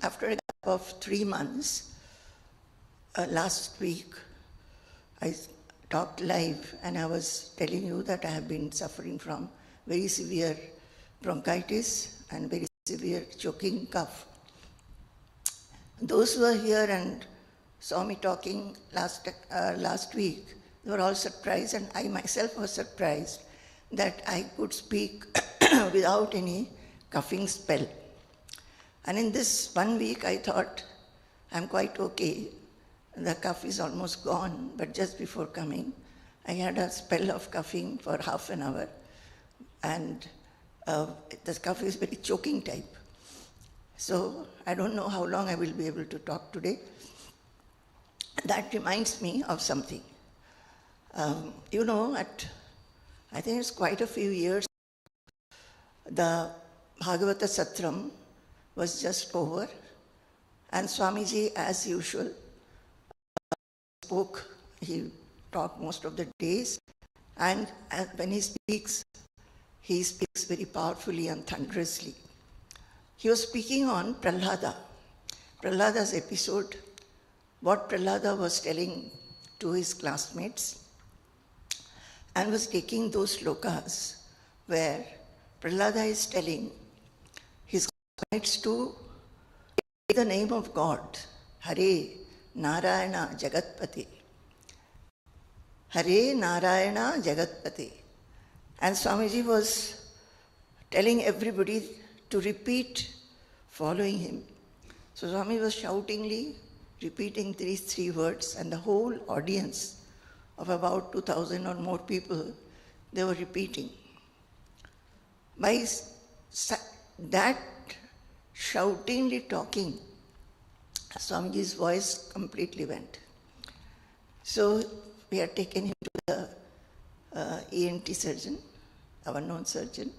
after a gap of 3 months, last week, I talked live and I was telling you that I have been suffering from very severe bronchitis and very severe choking cough. Those who were here and saw me talking last week, they were all surprised, and I myself was surprised that I could speak without any coughing spell. And in this 1 week, I thought, I'm quite okay. The cough is almost gone, but just before coming, I had a spell of coughing for half an hour. And the cough is very choking type. So I don't know how long I will be able to talk today. That reminds me of something. You know, I think it's quite a few years, the Bhagavata Satram was just over, and Swamiji, as usual, spoke. He talked most of the days, and when he speaks very powerfully and thunderously. He was speaking on Prahlada's episode, what Prahlada was telling to his classmates, and was taking those slokas where Prahlada is telling his classmates to take the name of God, Hare Narayana Jagatpati. Hare Narayana Jagatpati. And Swamiji was telling everybody to repeat following him. So Swami was shoutingly repeating these 3 words, and the whole audience of about 2,000 or more people, they were repeating. By that shoutingly talking, Swamiji's voice completely went. So we had taken him to the ENT surgeon, our known surgeon,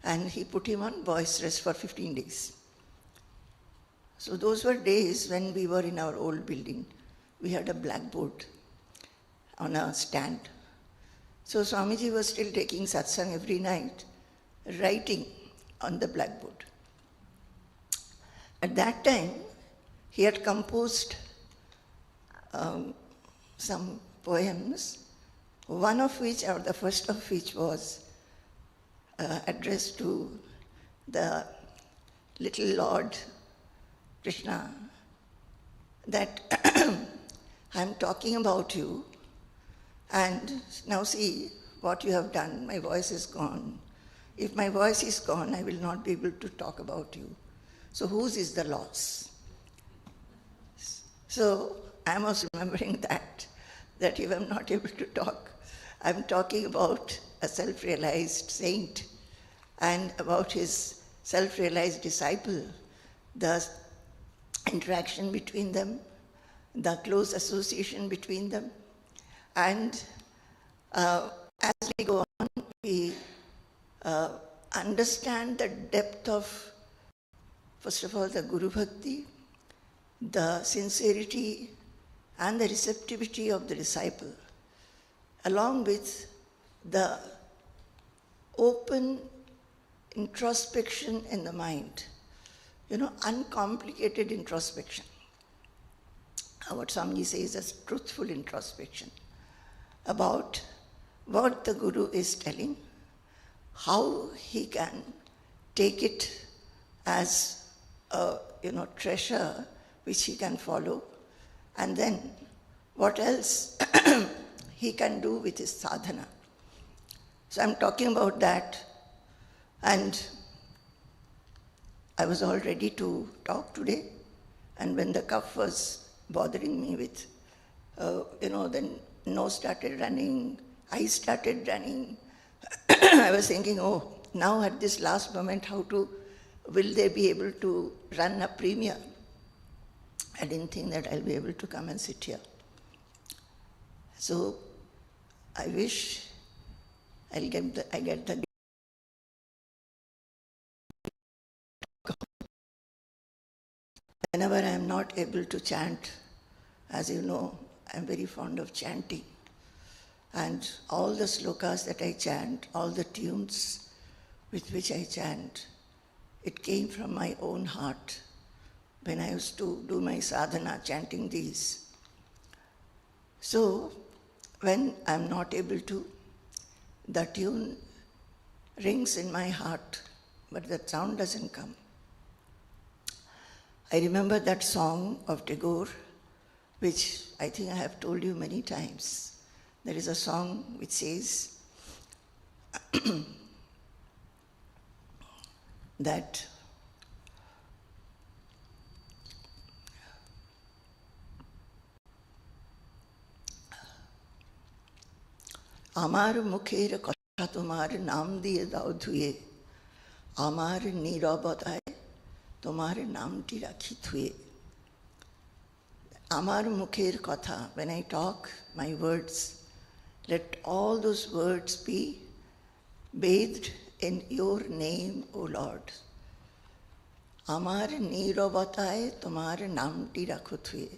and he put him on voice rest for 15 days. So those were days when we were in our old building. We had a blackboard on a stand. So Swamiji was still taking satsang every night, writing on the blackboard. At that time, he had composed some poems, one of which, or the first of which, was addressed to the little Lord Krishna, that I'm talking about you, and now see what you have done. My voice is gone. If my voice is gone, I will not be able to talk about you. So whose is the loss? So I was remembering that if I'm not able to talk, I'm talking about a self-realized saint and about his self-realized disciple, the interaction between them, the close association between them. And as we go on, we understand the depth of, first of all, the Guru Bhakti, the sincerity and the receptivity of the disciple, along with the open introspection in the mind, uncomplicated introspection. What Swamiji says as truthful introspection about what the Guru is telling, how he can take it as a treasure which he can follow, and then what else he can do with his sadhana. So I'm talking about that, and I was all ready to talk today, and when the cough was bothering me with, then nose started running, eyes started running, I was thinking, now at this last moment, will they be able to run a premier? I didn't think that I'll be able to come and sit here. So I wish I get the whenever I am not able to chant. As you know, I'm very fond of chanting. And all the slokas that I chant, all the tunes with which I chant, it came from my own heart. when I used to do my sadhana, chanting these. So, when I'm not able to, the tune rings in my heart, but the sound doesn't come. I remember that song of Tagore, which I think I have told you many times. There is a song which says that আমার মুখের কথা তোমার নাম দিয়ে দাও ধুয়ে, আমার নীরবতায় তোমার নামটি রাখি ধুয়ে. আমার মুখের কথা, when I talk, my words, let all those words be bathed in your name, O Lord. আমার নীরবতায় তোমার নামটি রাখো ধুয়ে.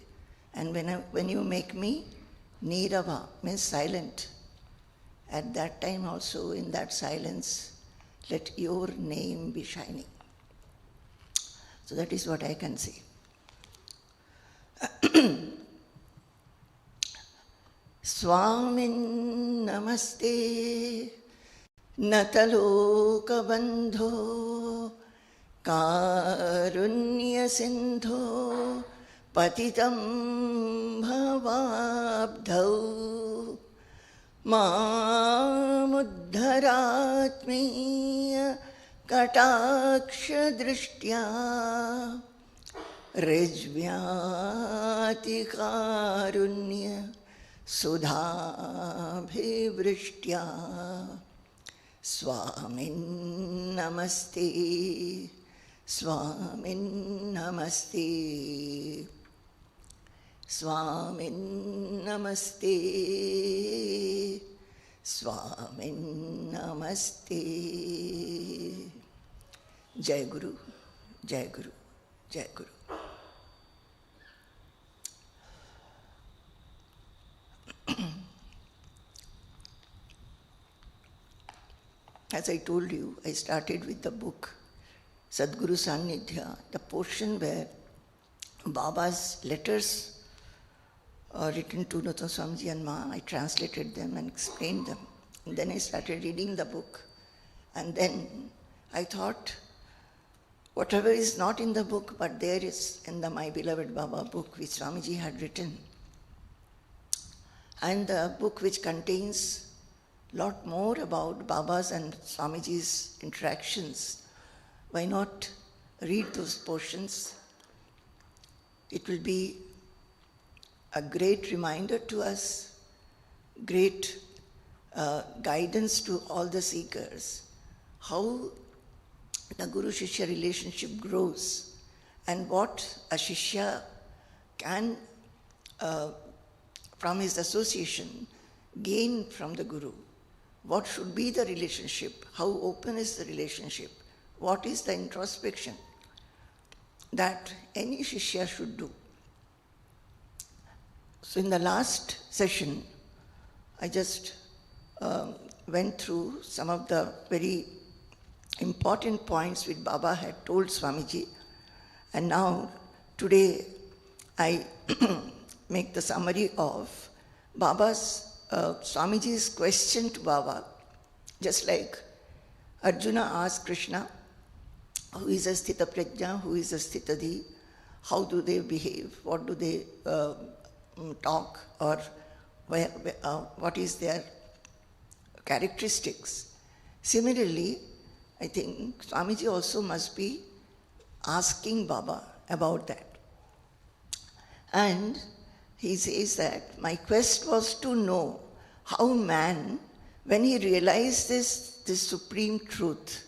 And when you make me nirava, means silent, at that time also, in that silence, let your name be shining. So that is what I can say. Swamin namaste, natalokabandho, karunya sindho, patitam bhavabdhau, मामुद्धरात्मीय कटाक्षदृष्ट्या ऋज्व्यातिकारुण्य सुधाभिवृष्ट्या स्वामिन्नमस्ते स्वामिन्नमस्ते स्वामिन्नमस्ते स्वामिन्नमस्ते. जय गुरु, जय गुरु, जय गुरु. As I told you, I started with the book Sadguru Sannidhya, the portion where Baba's letters written to Nathan Swamiji and Ma. I translated them and explained them. And then I started reading the book. And then I thought, whatever is not in the book, but there is in the My Beloved Baba book, which Swamiji had written, and the book which contains a lot more about Baba's and Swamiji's interactions. Why not read those portions? It will be a great reminder to us, great guidance to all the seekers, how the Guru-Shishya relationship grows and what a Shishya can, from his association, gain from the Guru. What should be the relationship? How open is the relationship? What is the introspection that any Shishya should do? So in the last session, I just went through some of the very important points which Baba had told Swamiji. And now, today, I make the summary of Baba's, Swamiji's question to Baba. Just like Arjuna asked Krishna, who is a Sthita Prajna, who is a Sthitadhi, how do they behave, what do they talk, or what is their characteristics. Similarly, I think Swamiji also must be asking Baba about that. And he says that my quest was to know how man, when he realized this supreme truth,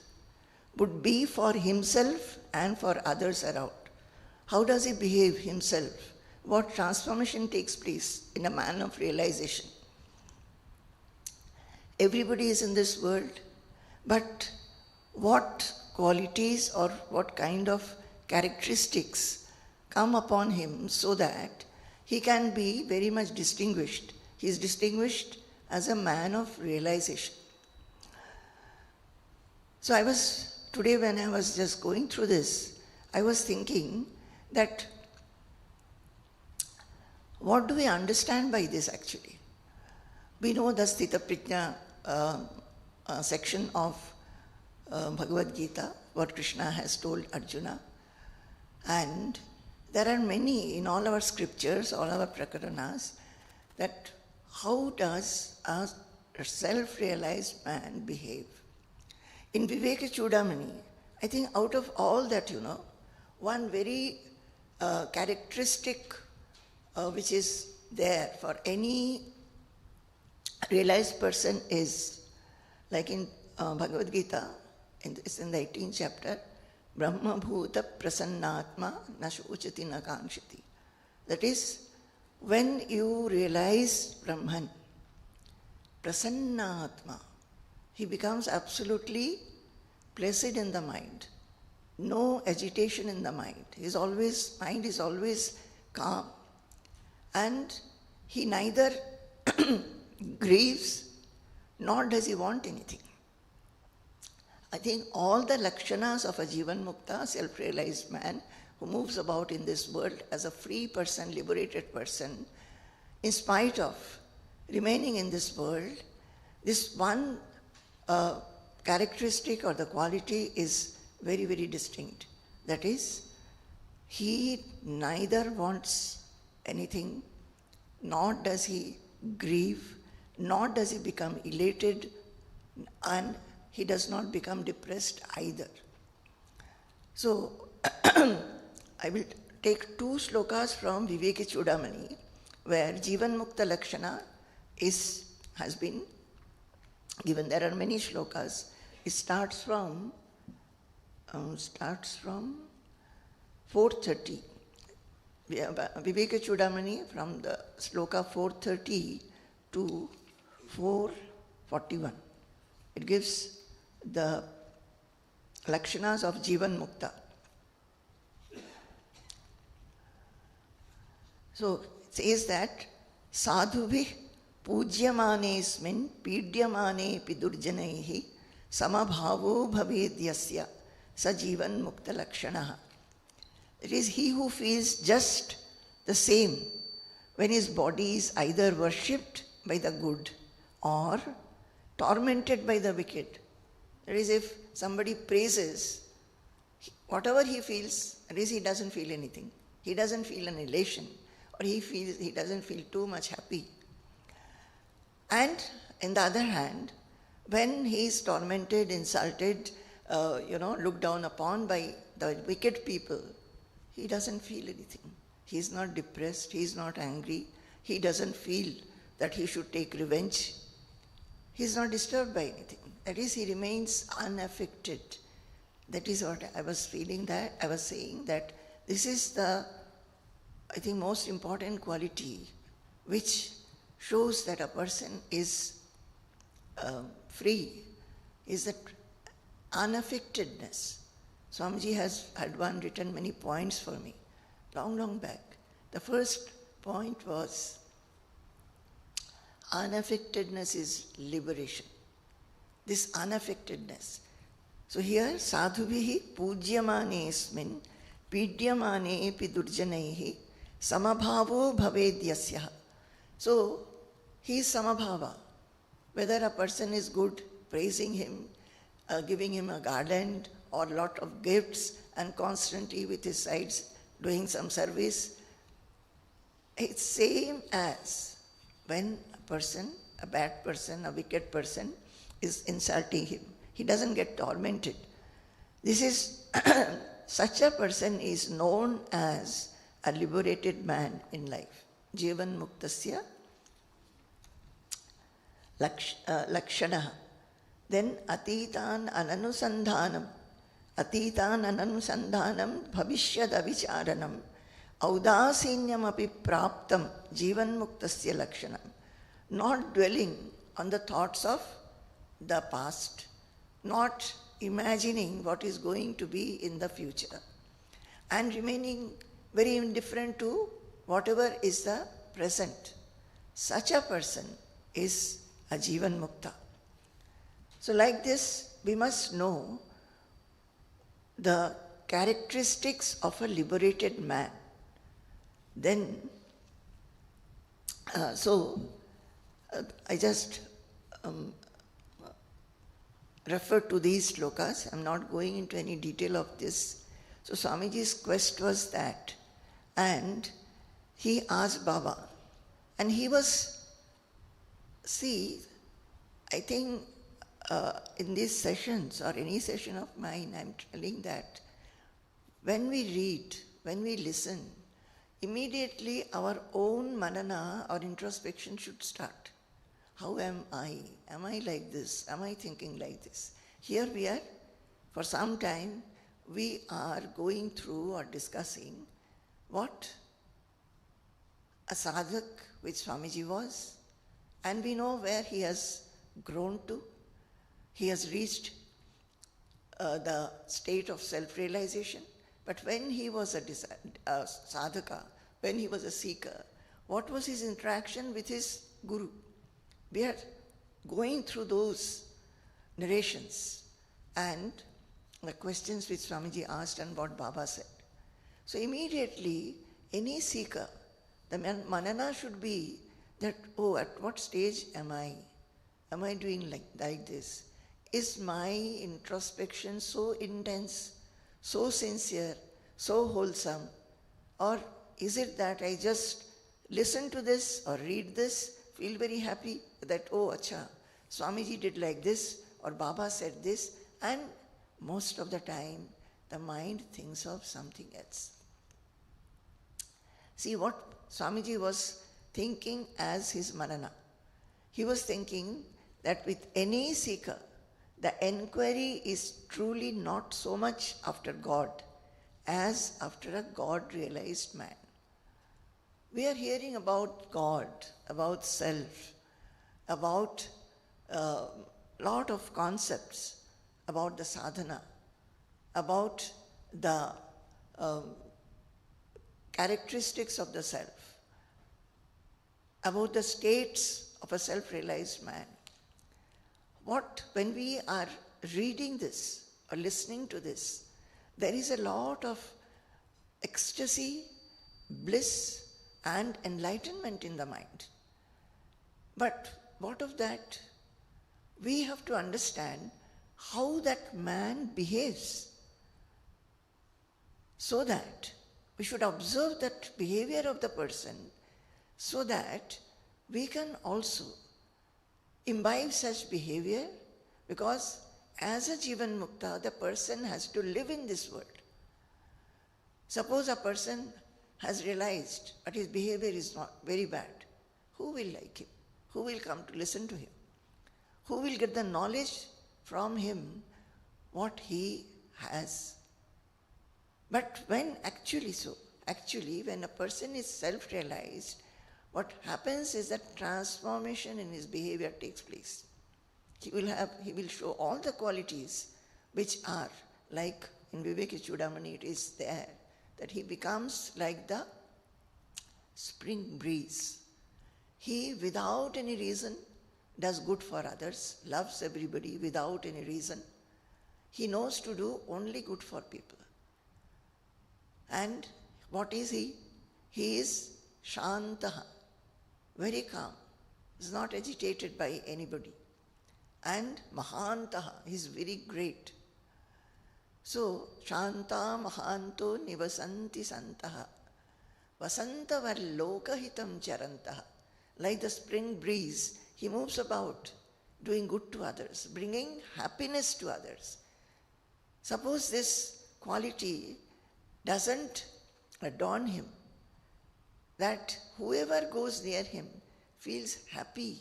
would be for himself and for others around. How does he behave himself? What transformation takes place in a man of realization? Everybody is in this world, but what qualities or what kind of characteristics come upon him so that he can be very much distinguished? He is distinguished as a man of realization. So today when I was just going through this, I was thinking that what do we understand by this actually? We know the Sthita Prajna section of Bhagavad Gita, what Krishna has told Arjuna. And there are many in all our scriptures, all our prakaranas, that how does a self-realized man behave? In Vivekachudamani, I think out of all that, one very characteristic which is there for any realized person is, like in Bhagavad Gita, it's in the 18th chapter, Brahma Bhuta Prasannatma Na Shochati Na Kankshati. That is, when you realize Brahman, Prasannatma, he becomes absolutely placid in the mind. No agitation in the mind. Mind is always calm. And he neither grieves nor does he want anything. I think all the lakshanas of a Jivan Mukta, self-realized man, who moves about in this world as a free person, liberated person, in spite of remaining in this world, this one characteristic or the quality is very, very distinct. That is, he neither wants anything, nor does he grieve, nor does he become elated, and he does not become depressed either. So, I will take two slokas from Vivekachudamani, where Jivan Mukta Lakshana has been given. There are many slokas. It starts from 430. Vivekachudamani from the sloka 430 to 441. It gives the lakshanas of Jivan Mukta. So it says that sadhubhi pujyamanesmin pidyamane pidurjanaihi samabhavo bhavedyasya sajivan mukta lakshanaha. It is he who feels just the same when his body is either worshipped by the good or tormented by the wicked. That is, if somebody praises, whatever he feels, that is, he doesn't feel anything. He doesn't feel an elation, or he doesn't feel too much happy. And on the other hand, when he is tormented, insulted, looked down upon by the wicked people, he doesn't feel anything. He is not depressed, he is not angry, he doesn't feel that he should take revenge. He is not disturbed by anything. That is, he remains unaffected. That is what I was saying that this is the, I think, most important quality which shows that a person is free, is that unaffectedness. Swamiji had written many points for me, long back. The first point was, unaffectedness is liberation. This unaffectedness. So here, sadhubhihi pujyamanesmin pidyamane pidurjanaihi samabhavo bhavedyasya. So, he is samabhava. Whether a person is good, praising him, giving him a garland or lot of gifts and constantly with his sides doing some service, it's same as when a person, a bad person, a wicked person is insulting him. He doesn't get tormented. This is, such a person is known as a liberated man in life. Jivan Muktasya Lakshana. Then Atitan Ananusandhanam Bhavishyad Avicharanam Audasinyam api praptam Jivan Muktasya Lakshanam. Not dwelling on the thoughts of the past, not imagining what is going to be in the future, and remaining very indifferent to whatever is the present. Such a person is a Jivan Mukta. So like this, we must know the characteristics of a liberated man, then, I just refer to these slokas. I'm not going into any detail of this. So Swamiji's quest was that, and he asked Baba, and he was, I think in these sessions or any session of mine, I'm telling that when we read, when we listen, immediately our own manana or introspection should start. How am I? Am I like this? Am I thinking like this? Here we are, for some time, we are going through or discussing what a sadhak, which Swamiji was, and we know where he has grown to. He has reached the state of self-realization. But when he was a sadhaka, when he was a seeker, what was his interaction with his guru? We are going through those narrations and the questions which Swamiji asked and what Baba said. So immediately, any seeker, the manana should be that, oh, at what stage am I? Am I doing like this? Is my introspection so intense, so sincere, so wholesome? Or is it that I just listen to this or read this, feel very happy that, oh, acha, Swamiji did like this or Baba said this, and most of the time the mind thinks of something else. See what Swamiji was thinking as his manana. He was thinking that with any seeker, the enquiry is truly not so much after God as after a God-realized man. We are hearing about God, about self, about a lot of concepts, about the sadhana, about the characteristics of the self, about the states of a self-realized man. When we are reading this or listening to this, there is a lot of ecstasy, bliss, and enlightenment in the mind. But what of that? We have to understand how that man behaves, so that we should observe that behavior of the person so that we can also imbibe such behavior, because as a Jivan Mukta, the person has to live in this world. Suppose a person has realized but his behavior is not very bad. Who will like him? Who will come to listen to him? Who will get the knowledge from him what he has? But when when a person is self-realized, what happens is that transformation in his behavior takes place. He will show all the qualities which are like in Vivekachudamani, it is there that he becomes like the spring breeze. He, without any reason, does good for others, loves everybody without any reason. He knows to do only good for people. And what is he? He is shantaha, very calm, is not agitated by anybody. And mahantaha, he is very great. So, shanta mahanto nivasanti santaha, vasanta varlokahitam charantaha. Like the spring breeze, he moves about, doing good to others, bringing happiness to others. Suppose this quality doesn't adorn him, that whoever goes near him feels happy,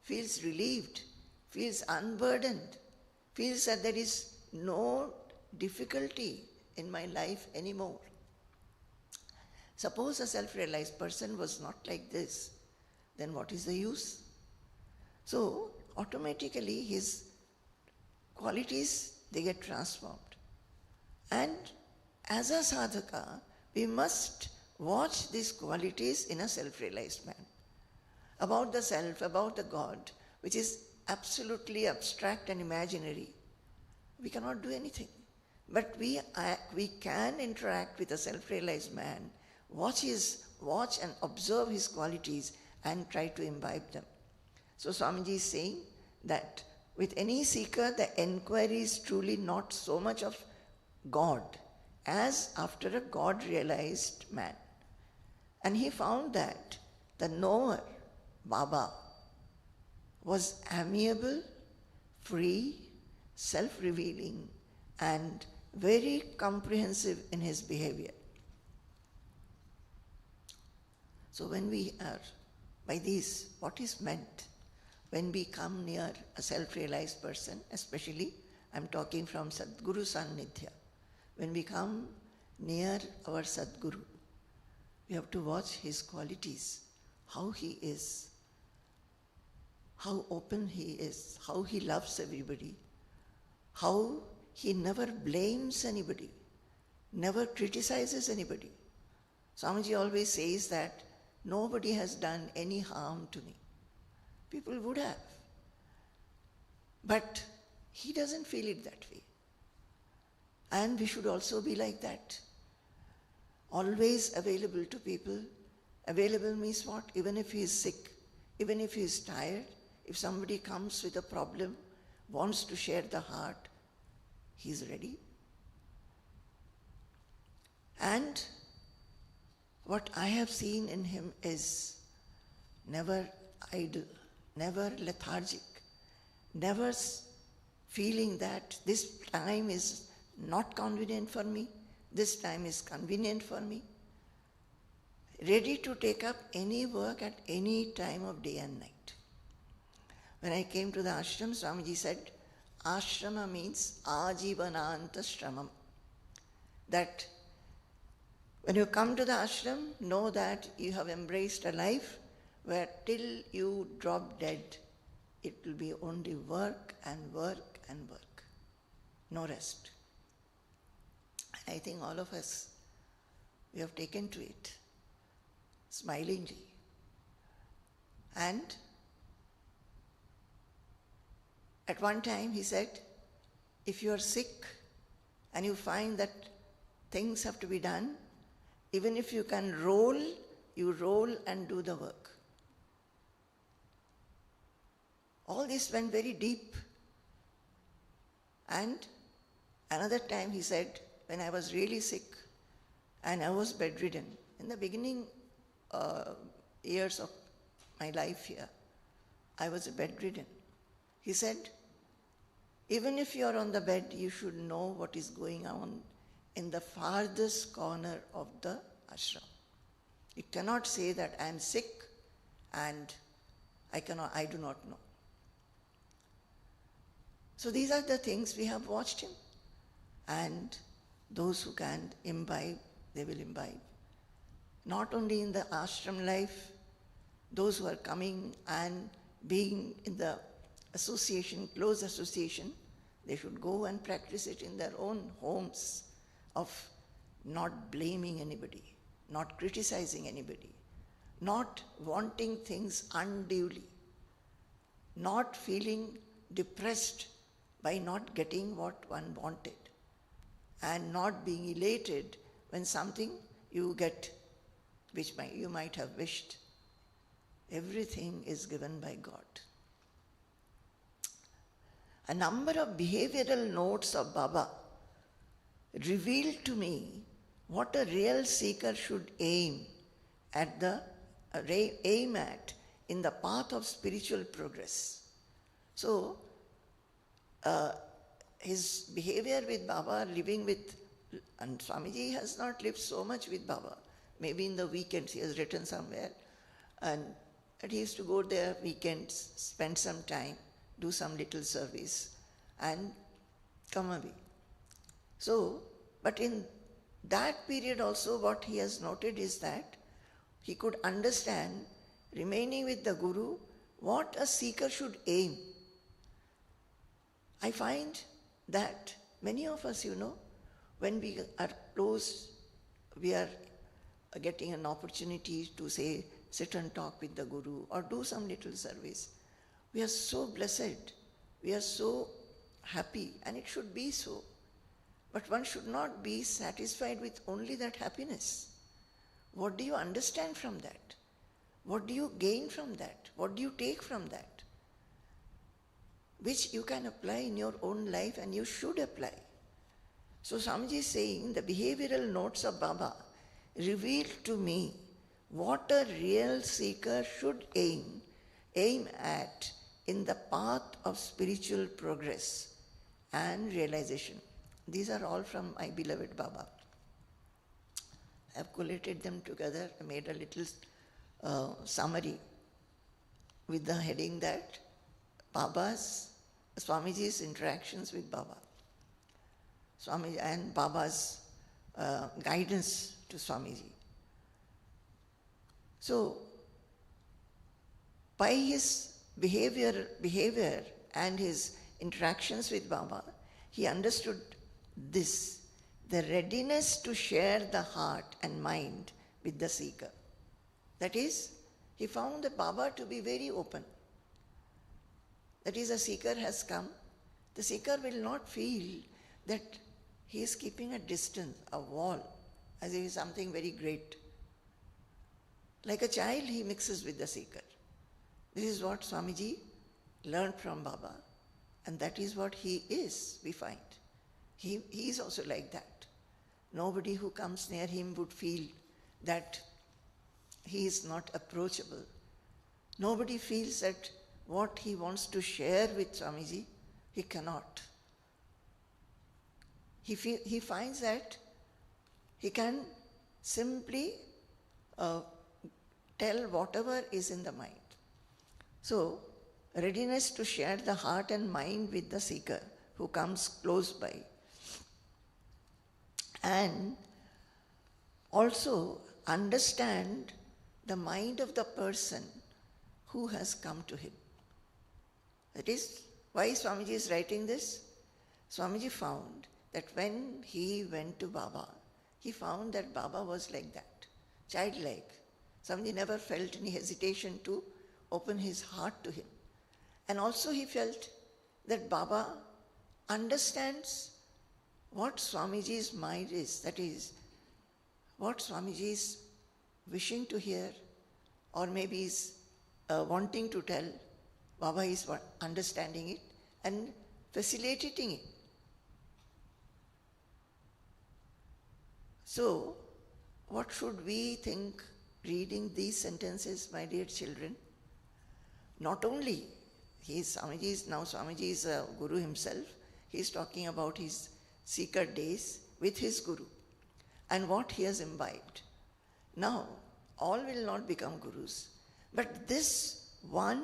feels relieved, feels unburdened, feels that there is no difficulty in my life anymore. Suppose a self-realized person was not like this, then what is the use? So automatically his qualities, they get transformed. And as a sadhaka, we must watch these qualities in a self-realized man. About the self, about the God, which is absolutely abstract and imaginary, we cannot do anything. But we can interact with a self-realized man, watch and observe his qualities and try to imbibe them. So Swamiji is saying that with any seeker, the enquiry is truly not so much of God as after a God-realized man. And he found that the knower, Baba, was amiable, free, self-revealing, and very comprehensive in his behavior. So when we are, by these, what is meant? When we come near a self-realized person, especially I'm talking from Sadguru Sannidhya, when we come near our Sadguru, we have to watch his qualities, how he is, how open he is, how he loves everybody, how he never blames anybody, never criticizes anybody. Swamiji always says that nobody has done any harm to me. People would have. But he doesn't feel it that way. And we should also be like that. Always available to people. Available means what? Even if he is sick, even if he is tired, if somebody comes with a problem, wants to share the heart, he is ready. And what I have seen in him is never idle, never lethargic, never feeling that this time is not convenient for me, this time is convenient for me. Ready to take up any work at any time of day and night. When I came to the ashram, Swamiji said, ashrama means ajivananta shramam. That when you come to the ashram, know that you have embraced a life where till you drop dead, it will be only work and work and work. No rest. And I think all of us, we have taken to it smilingly. And at one time he said, if you are sick and you find that things have to be done, even if you can roll, you roll and do the work. All this went very deep. And another time he said, when I was really sick and I was bedridden, in the beginning years of my life here, I was bedridden. He said, even if you are on the bed, you should know what is going on in the farthest corner of the ashram. You cannot say that I am sick and I do not know. So these are the things we have watched him. And those who can imbibe, they will imbibe. Not only in the ashram life, those who are coming and being in the association, close association, they should go and practice it in their own homes of not blaming anybody, not criticizing anybody, not wanting things unduly, not feeling depressed by not getting what one wanted, and not being elated when something you get which you might have wished. Everything is given by God. A number of behavioral notes of Baba revealed to me what a real seeker should aim at in the path of spiritual progress. So, his behavior with Baba, living with, and Swamiji has not lived so much with Baba. Maybe in the weekends he has written somewhere, and he used to go there weekends, spend some time, do some little service, and come away. So, but in that period also what he has noted is that he could understand, remaining with the Guru, what a seeker should aim. I find that many of us, when we are close, we are getting an opportunity to say, sit and talk with the Guru or do some little service. We are so blessed, we are so happy, and it should be so. But one should not be satisfied with only that happiness. What do you understand from that? What do you gain from that? What do you take from that? Which you can apply in your own life, and you should apply. So Swamiji is saying the behavioral notes of Baba reveal to me what a real seeker should aim at in the path of spiritual progress and realization. These are all from my beloved Baba. I have collated them together. I made a little summary with the heading that Swamiji's interactions with Baba. Swamiji and Baba's guidance to Swamiji. So, by his behavior and his interactions with Baba, he understood this, the readiness to share the heart and mind with the seeker. That is, he found the Baba to be very open. That is, a seeker has come. The seeker will not feel that he is keeping a distance, a wall, as if it is something very great. Like a child, he mixes with the seeker. This is what Swamiji learned from Baba, and that is what he is, we find. He is also like that. Nobody who comes near him would feel that he is not approachable. Nobody feels that what he wants to share with Swamiji, he cannot. He finds that he can simply tell whatever is in the mind. So, readiness to share the heart and mind with the seeker who comes close by. And also understand the mind of the person who has come to him. That is why Swamiji is writing this. Swamiji found that when he went to Baba, he found that Baba was like that, childlike. Swamiji never felt any hesitation to open his heart to him. And also he felt that Baba understands what Swamiji's mind is, that is, what Swamiji is wishing to hear, or maybe is wanting to tell. Baba is understanding it and facilitating it. So, what should we think reading these sentences, my dear children? Not only Swamiji is a Guru himself. He is talking about his seeker days with his Guru and what he has imbibed. Now, all will not become Gurus, but this one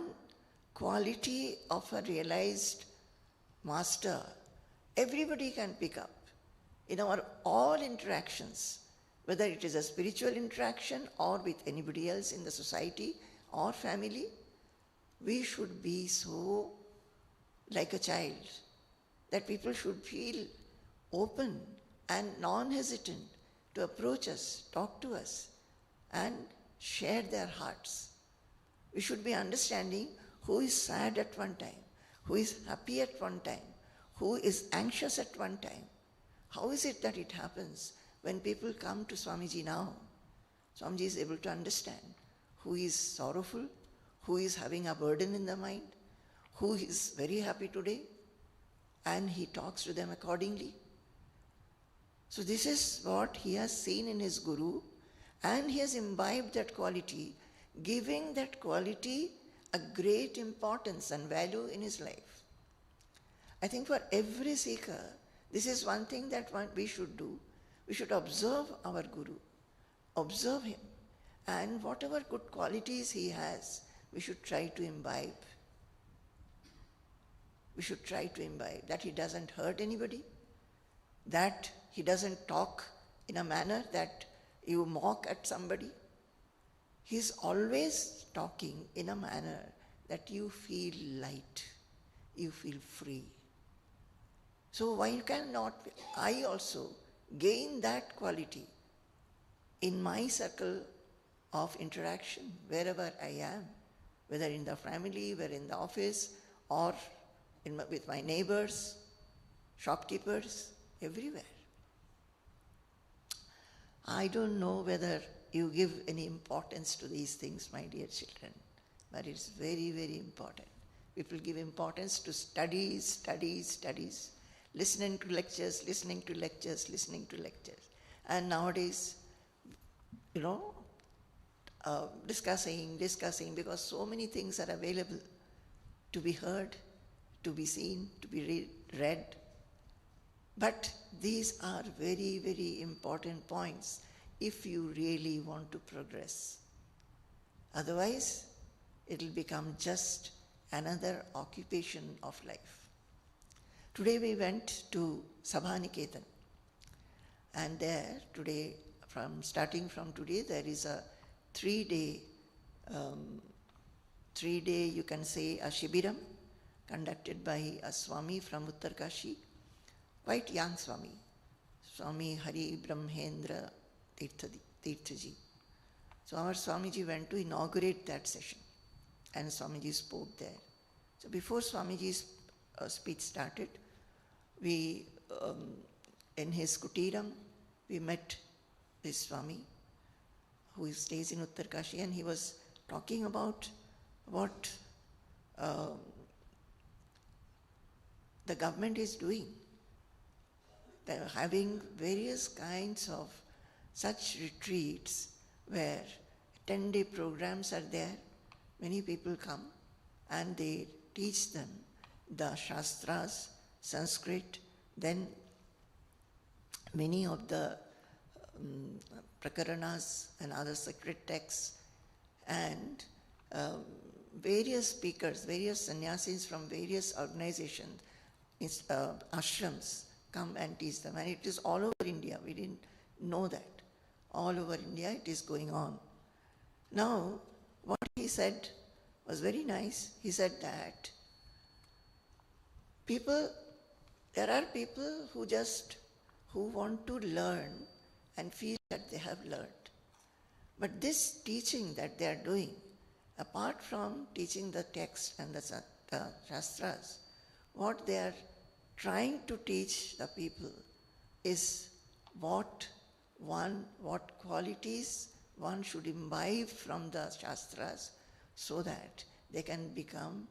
quality of a realized master, everybody can pick up in our all interactions, whether it is a spiritual interaction or with anybody else in the society or family. We should be so like a child that people should feel open and non-hesitant to approach us, talk to us, and share their hearts. We should be understanding who is sad at one time, who is happy at one time, who is anxious at one time. How is it that it happens when people come to Swamiji now? Swamiji is able to understand who is sorrowful, who is having a burden in the mind, who is very happy today, and he talks to them accordingly. So this is what he has seen in his Guru, and he has imbibed that quality, giving that quality a great importance and value in his life. I think for every seeker, this is one thing that we should do. We should observe our Guru, observe him, and whatever good qualities he has, we should try to imbibe. We should try to imbibe that he doesn't hurt anybody, that he doesn't talk in a manner that you mock at somebody. He's always talking in a manner that you feel light, you feel free. So why cannot I also gain that quality in my circle of interaction, wherever I am, whether in the family, whether in the office, or with my neighbors, shopkeepers, everywhere. I don't know whether you give any importance to these things, my dear children, but it's very, very important. People give importance to studies, studies, studies, listening to lectures, listening to lectures, listening to lectures. And nowadays, discussing, because so many things are available to be heard, to be seen, to be read. But these are very, very important points if you really want to progress. Otherwise, it will become just another occupation of life. Today we went to Sabhaniketan, and there today, starting from today, there is a 3-day, you can say, a shibiram conducted by a Swami from Uttarkashi, quite young Swami, Swami Hari Brahmendra Tirthaji. So our Swamiji went to inaugurate that session, and Swamiji spoke there. So before Swamiji's speech started, we, in his kutiram, we met this Swami who stays in Uttarkashi, and he was talking about what the government is doing. They are having various kinds of such retreats where 10-day programs are there. Many people come and they teach them the Shastras, Sanskrit, then many of the Prakaranas and other sacred texts, and various speakers, various sannyasis from various organizations, ashrams, come and teach them. And it is all over India. We didn't know that. All over India it is going on. Now, what he said was very nice. He said that there are people who want to learn and feel that they have learned. But this teaching that they are doing, apart from teaching the text and the Shastras, what they are trying to teach the people is what qualities one should imbibe from the Shastras so that they can become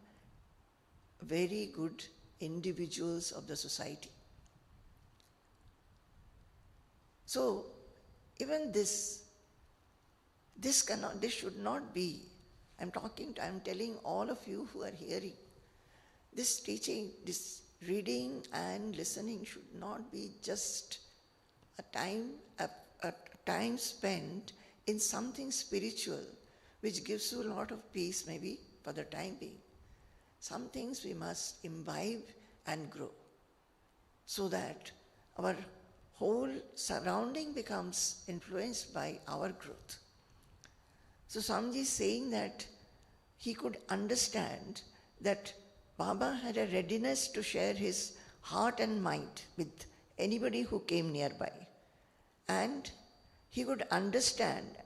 very good individuals of the society. So, even this should not be, I'm telling all of you who are hearing, this teaching, this reading and listening should not be just a time spent in something spiritual which gives you a lot of peace maybe for the time being. Some things we must imbibe and grow so that our whole surrounding becomes influenced by our growth. So Swamiji is saying that he could understand that Baba had a readiness to share his heart and mind with anybody who came nearby. And he could understand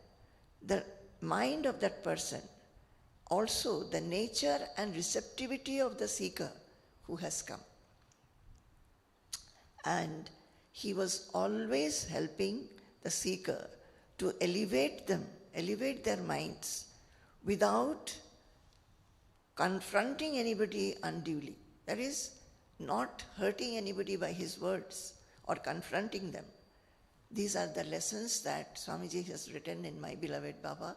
the mind of that person, also the nature and receptivity of the seeker who has come. And he was always helping the seeker to elevate their minds without confronting anybody unduly. That is, not hurting anybody by his words or confronting them. These are the lessons that Swamiji has written in My Beloved Baba,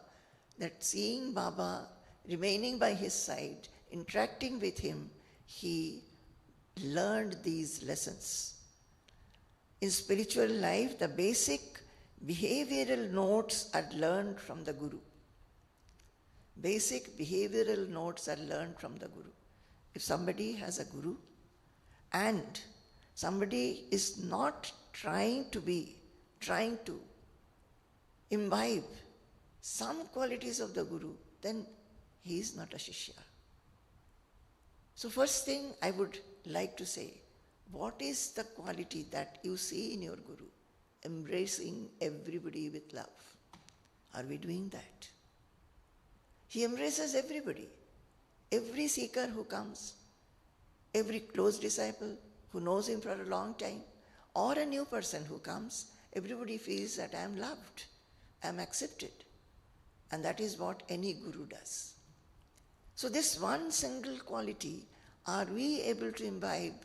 that seeing Baba, remaining by his side, interacting with him, he learned these lessons. In spiritual life, the basic behavioral notes are learned from the Guru. Basic behavioral notes are learned from the Guru. If somebody has a Guru and somebody is not trying to imbibe some qualities of the Guru, then he is not a Shishya. So first thing I would like to say, what is the quality that you see in your Guru? Embracing everybody with love. Are we doing that? He embraces everybody. Every seeker who comes, every close disciple who knows him for a long time, or a new person who comes, everybody feels that I am loved, I am accepted. And that is what any guru does. So this one single quality, are we able to imbibe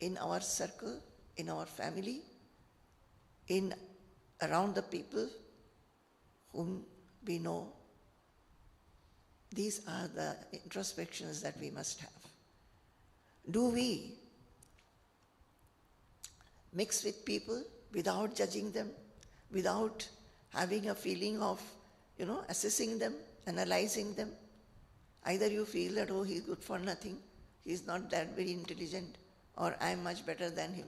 in our circle, in our family, around the people whom we know? These are the introspections that we must have. Do we mix with people without judging them, without having a feeling of, assessing them, analyzing them? Either you feel that, oh, he's good for nothing, he's not that very intelligent, or I'm much better than him.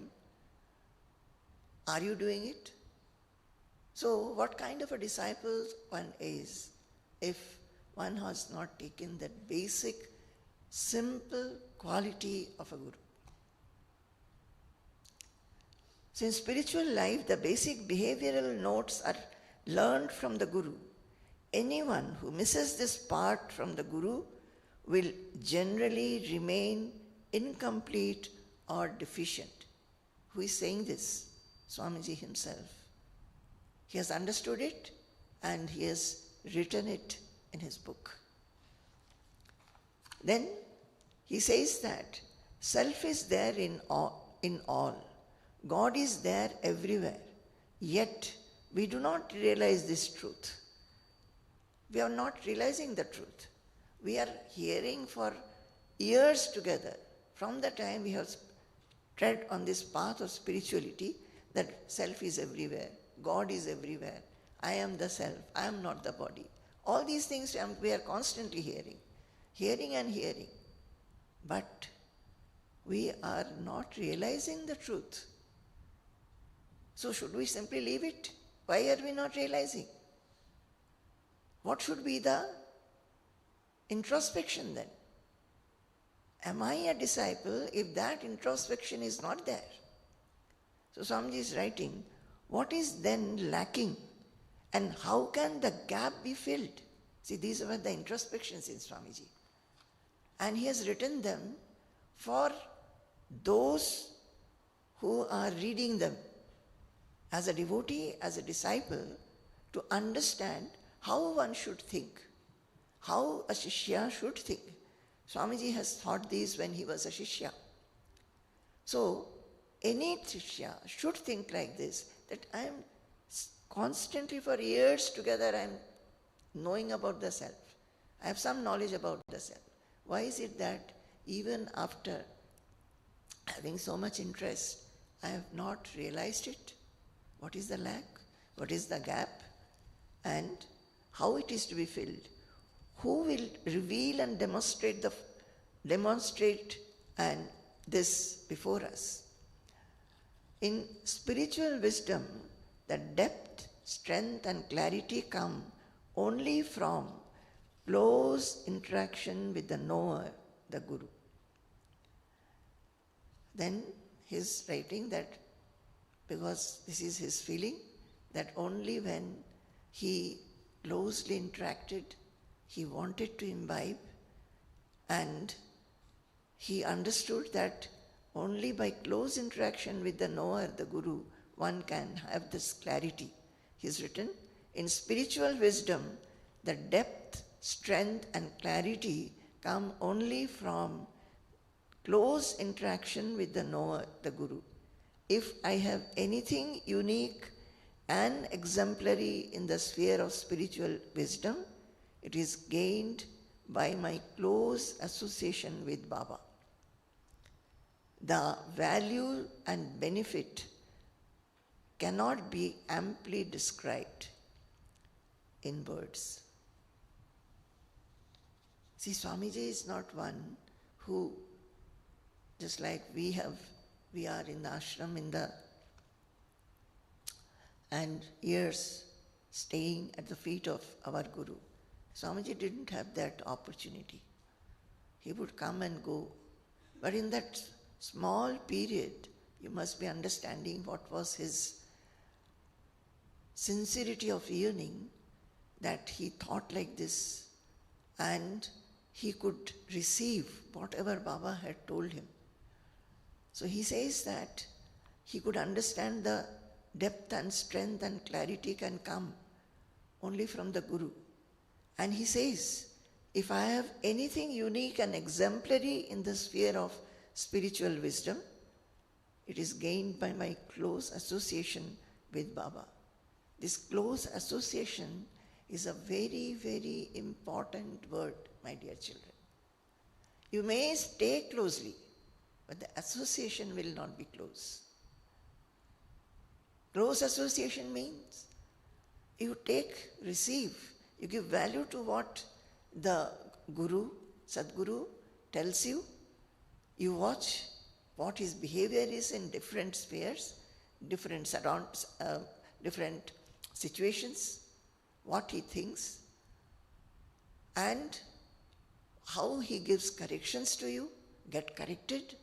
Are you doing it? So what kind of a disciple one is if one has not taken that basic, simple quality of a guru? So in spiritual life, the basic behavioral notes are learned from the guru. Anyone who misses this part from the guru will generally remain incomplete or deficient. Who is saying this? Swamiji himself. He has understood it and he has written it in his book. Then he says that self is there in all. God is there everywhere. Yet we do not realize this truth. We are not realizing the truth. We are hearing for years together, from the time we have tread on this path of spirituality, that self is everywhere, God is everywhere, I am the self, I am not the body. All these things we are constantly hearing and hearing. But we are not realizing the truth. So should we simply leave it? Why are we not realizing? What should be the introspection then? Am I a disciple if that introspection is not there? So Swamiji is writing, what is then lacking and how can the gap be filled? See, these are the introspections in Swamiji. And he has written them for those who are reading them as a devotee, as a disciple, to understand how one should think, how a shishya should think. Swamiji has thought these when he was a shishya. So, any shishya should think like this, that I am constantly for years together I am knowing about the self. I have some knowledge about the self. Why is it that even after having so much interest, I have not realized it? What is the lack? What is the gap? And how it is to be filled? Who will reveal and demonstrate and this before us? In spiritual wisdom, the depth, strength and clarity come only from close interaction with the knower, the guru. Then he is writing that because this is his feeling, that only when he closely interacted, he wanted to imbibe, and he understood that only by close interaction with the knower, the guru, one can have this clarity. He has written, in spiritual wisdom, the depth, strength and clarity come only from close interaction with the knower, the guru. If I have anything unique and exemplary in the sphere of spiritual wisdom, it is gained by my close association with Baba. The value and benefit cannot be amply described in words. See, Swamiji is not one who, just like we are in the ashram and years staying at the feet of our Guru. Swamiji didn't have that opportunity. He would come and go. But in that small period, you must be understanding what was his sincerity of yearning, that he thought like this and he could receive whatever Baba had told him. So he says that he could understand the depth and strength and clarity can come only from the Guru. And he says, if I have anything unique and exemplary in the sphere of spiritual wisdom, it is gained by my close association with Baba. This close association is a very, very important word, my dear children. You may stay closely, but the association will not be close. Close association means you take, receive, you give value to what the Guru, Sadguru tells you. You watch what his behavior is in different spheres, different situations, what he thinks, and how he gives corrections to you, get corrected.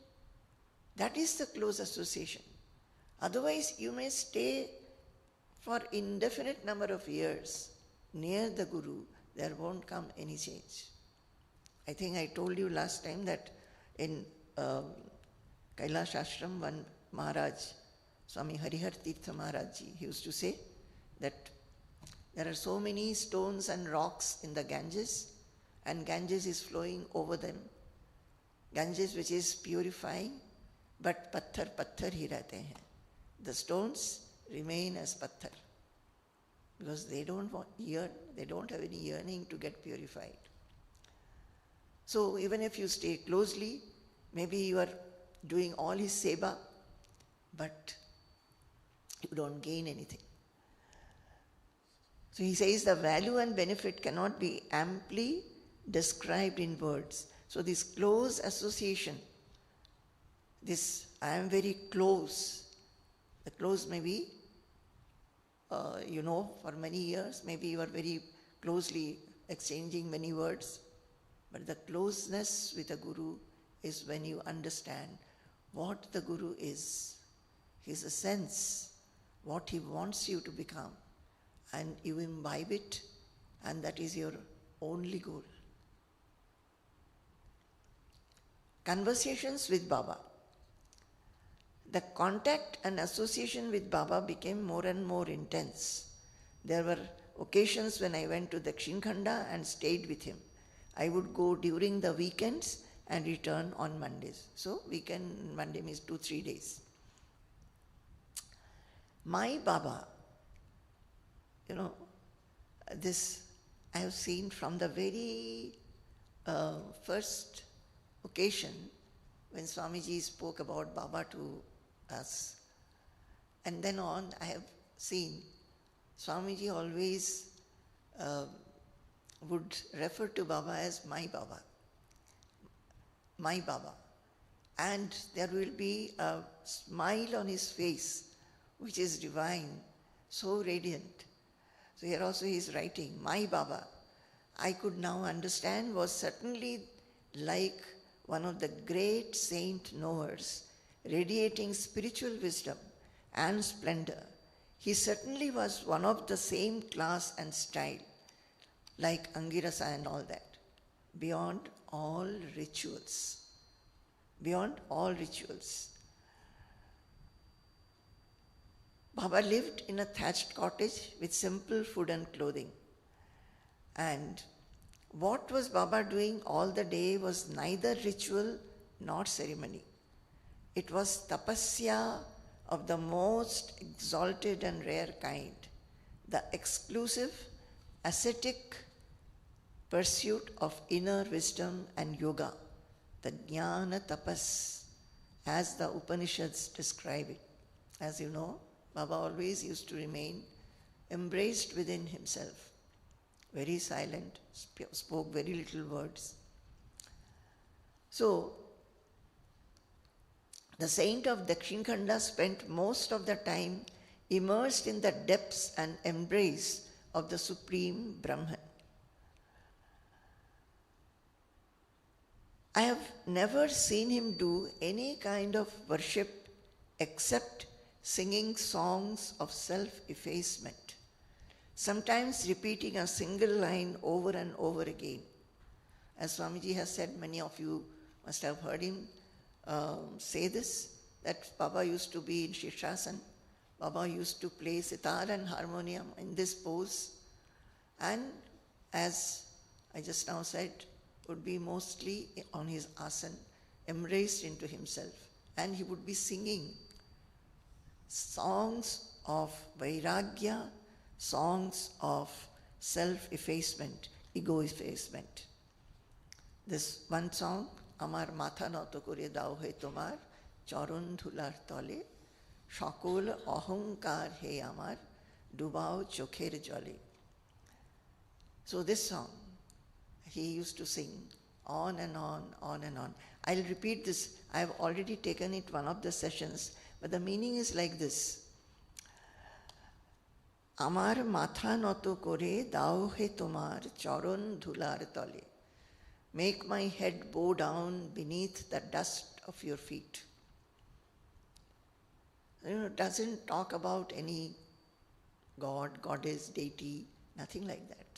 That is the close association. Otherwise, you may stay for indefinite number of years near the Guru, there won't come any change. I think I told you last time that in Kailash Ashram, one Maharaj, Swami Harihar Tirtha Maharaj Ji, he used to say that there are so many stones and rocks in the Ganges, and Ganges is flowing over them. Ganges which is purifying, but patthar hi rehte hain. The stones remain as patthar because they don't have any yearning to get purified. So even if you stay closely, maybe you are doing all his seva, but you don't gain anything. So he says the value and benefit cannot be amply described in words. So this close association, this I am very close, the close may be, for many years, maybe you are very closely exchanging many words, but the closeness with the Guru is when you understand what the Guru is, his essence, what he wants you to become, and you imbibe it, and that is your only goal. Conversations with Baba. The contact and association with Baba became more and more intense. There were occasions when I went to Dakshin Khanda and stayed with him. I would go during the weekends and return on Mondays. So weekend, Monday means 2-3 days. My Baba, this I have seen from the very first occasion when Swamiji spoke about Baba to us. And then on, I have seen Swamiji always would refer to Baba as my Baba. My Baba. And there will be a smile on his face, which is divine, so radiant. So here also he is writing, my Baba, I could now understand, was certainly like one of the great saint knowers, radiating spiritual wisdom and splendor. He certainly was one of the same class and style, like Angirasa and all that, beyond all rituals. Beyond all rituals. Baba lived in a thatched cottage with simple food and clothing. And what was Baba doing all the day was neither ritual nor ceremony. It was tapasya of the most exalted and rare kind, the exclusive, ascetic pursuit of inner wisdom and yoga, the jnana tapas, as the Upanishads describe it. As you know, Baba always used to remain embraced within himself, very silent, spoke very little words. So, the saint of Dakshin Khanda spent most of the time immersed in the depths and embrace of the Supreme Brahman. I have never seen him do any kind of worship except singing songs of self-effacement, sometimes repeating a single line over and over again. As Swamiji has said, many of you must have heard him say this, that Baba used to be in Shirshasana. Baba used to play sitar and harmonium in this pose, and as I just now said, would be mostly on his asan, embraced into himself, and he would be singing songs of vairagya, songs of self-effacement, ego effacement. This one song, Amar matha নত করে দাও হে তোমার চরণ ধুলার তলে, সকল অহংকার হে আমার ডুবাও চোখের জলে. So this song, he used to sing on and on, on and on. I'll repeat this. I have already taken it one of the sessions, but the meaning is like this. আমার মাথা নত করে দাও হে তোমার চরণ ধুলার তলে. Make my head bow down beneath the dust of your feet. It doesn't talk about any God, goddess, deity, nothing like that.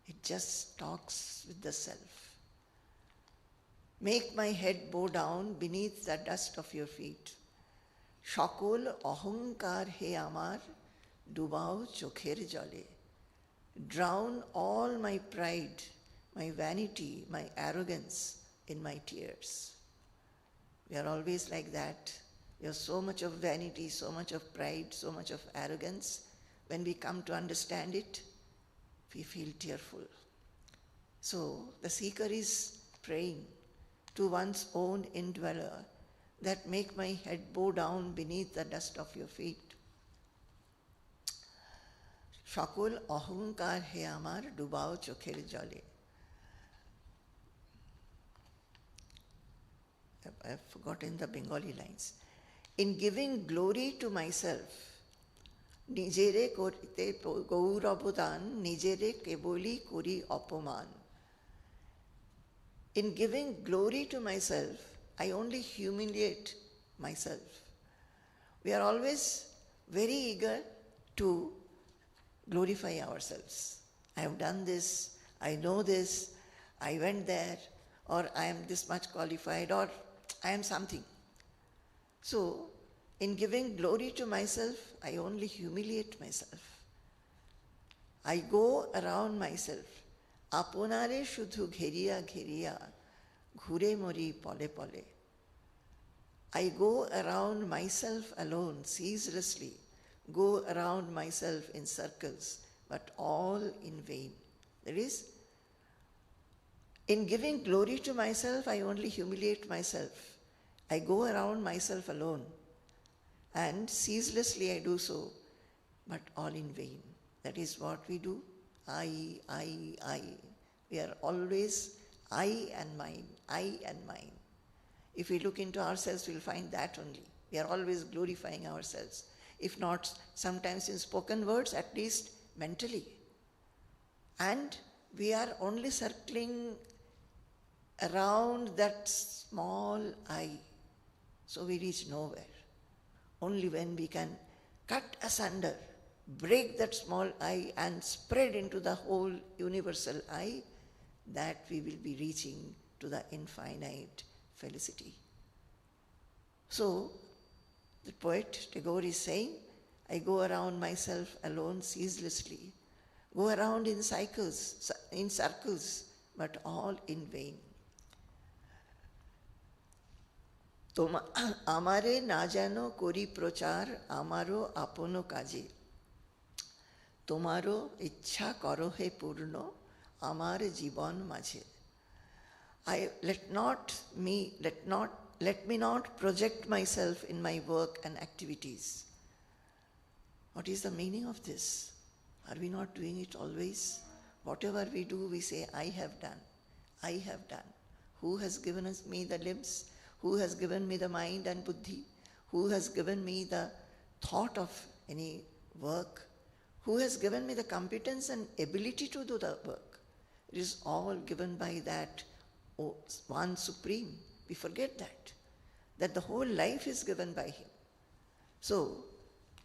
It just talks with the self. Make my head bow down beneath the dust of your feet. সকল অহংকার হে আমার ডুবাও চোখের জলে. Drown all my pride, my vanity, my arrogance in my tears. We are always like that. We have so much of vanity, so much of pride, so much of arrogance. When we come to understand it, we feel tearful. So the seeker is praying to one's own indweller that make my head bow down beneath the dust of your feet. সকল অহংকার হে আমার ডুবাও চোখের জলে. I've forgotten the Bengali lines. In giving glory to myself, নিজেরে করিতে গৌরবদান, নিজেরে কেবলই করি অপমান. In giving glory to myself, I only humiliate myself. We are always very eager to glorify ourselves. I have done this, I know this, I went there, or I am this much qualified, or I am something. So, in giving glory to myself, I only humiliate myself. I go around myself. Aponare shudhu gheriya gheriya, ঘুরে মরি পলে পলে. I go around myself alone, ceaselessly, go around myself in circles, but all in vain. That is, in giving glory to myself, I only humiliate myself. I go around myself alone, and ceaselessly I do so, but all in vain. That is what we do. I. We are always I and mine, I and mine. If we look into ourselves, we'll find that only. We are always glorifying ourselves. If not, sometimes in spoken words, at least mentally. And we are only circling around that small I. So we reach nowhere. Only when we can cut asunder, break that small I and spread into the whole universal I, that we will be reaching to the infinite felicity. So, the poet Tagore is saying, I go around myself alone ceaselessly, go around in circles, but all in vain. আমারে না যেন করি প্রচার আমারও আপন কাজে, তোমারও ইচ্ছা করো হে পূর্ণ আমার জীবন মাঝে. Let me not project myself in my work and activities. What is the meaning of this? Are we not doing it always? Whatever we do, we say, I have done. I have done. Who has given me the limbs? Who has given me the mind and buddhi? Who has given me the thought of any work? Who has given me the competence and ability to do the work? It is all given by that one Supreme. We forget that the whole life is given by Him. So,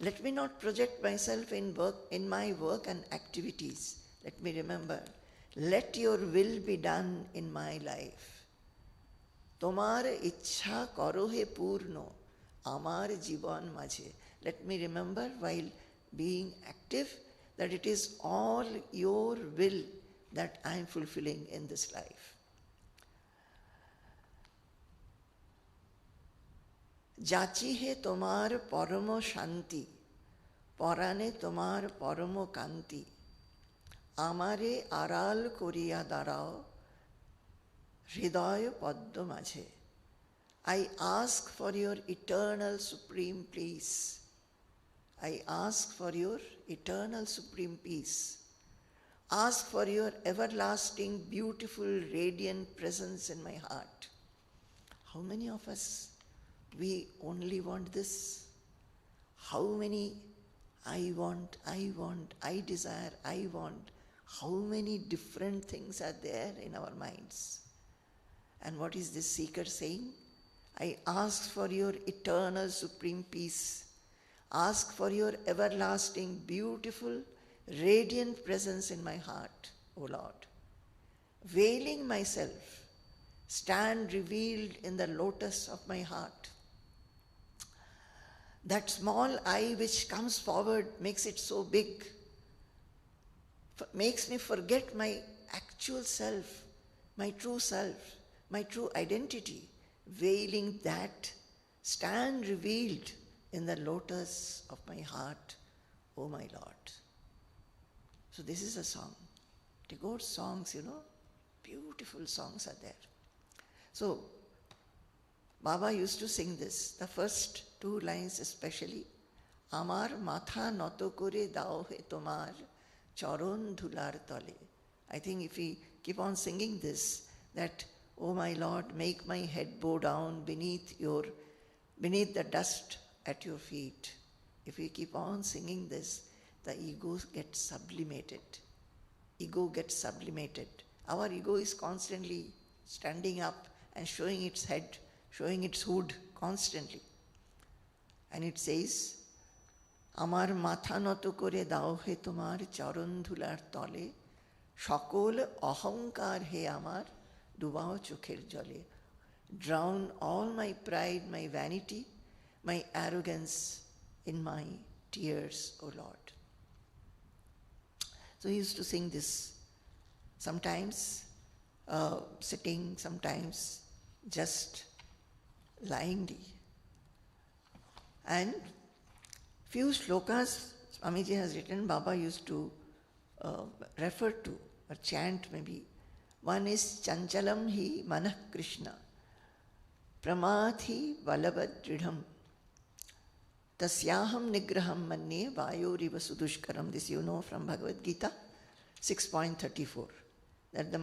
let me not project myself in my work and activities. Let me remember, let your will be done in my life. তোমার ইচ্ছা করো হে পূর্ণ আমার জীবন মাঝে. Let me remember while being active that it is all your will that I am fulfilling in this life. যাচি হে তোমার পরম শান্তি, পরাণে তোমার পরম কান্তি, আমারে আড়াল করিয়া দাঁড়াও হৃদয় পদ্ম মাঝে. I ask for your eternal supreme peace. I ask for your eternal supreme peace. Ask for your everlasting, beautiful, radiant presence in my heart. How many of us, we only want this? How many I desire, I want. How many different things are there in our minds? And what is this seeker saying? I ask for your eternal supreme peace. Ask for your everlasting, beautiful, radiant presence in my heart, O Lord. Veiling myself, stand revealed in the lotus of my heart. That small I which comes forward makes it so big, makes me forget my actual self, my true identity. Veiling that, stand revealed in the lotus of my heart, O my Lord. So this is a song. Tagore songs, beautiful songs are there. So Baba used to sing this, the first two lines especially. Amar matha noto kore dao he tomar charon dhular tale. I think if we keep on singing this, that, oh my Lord, make my head bow down beneath the dust at your feet. If we keep on singing this, the ego gets sublimated. Our ego is constantly standing up and showing its head, showing its hood constantly. And it says, Amar matha noto kore dao he tomar charon dhular tale, shakol ahankar he amar ডুবাও চোখের জলে. Drown all my pride, my vanity, my arrogance in my tears, O Lord. So he used to sing this, sometimes sitting, sometimes just lying. And few shlokas Swamiji has written, Baba used to refer to or chant maybe. One is Chanchalam hi manah Krishna, Pramathi Balavat Dridham, Tasyaham Nigraham Manye Vayoriva Sudushkaram. This you know from Bhagavad Gita 6.34. That the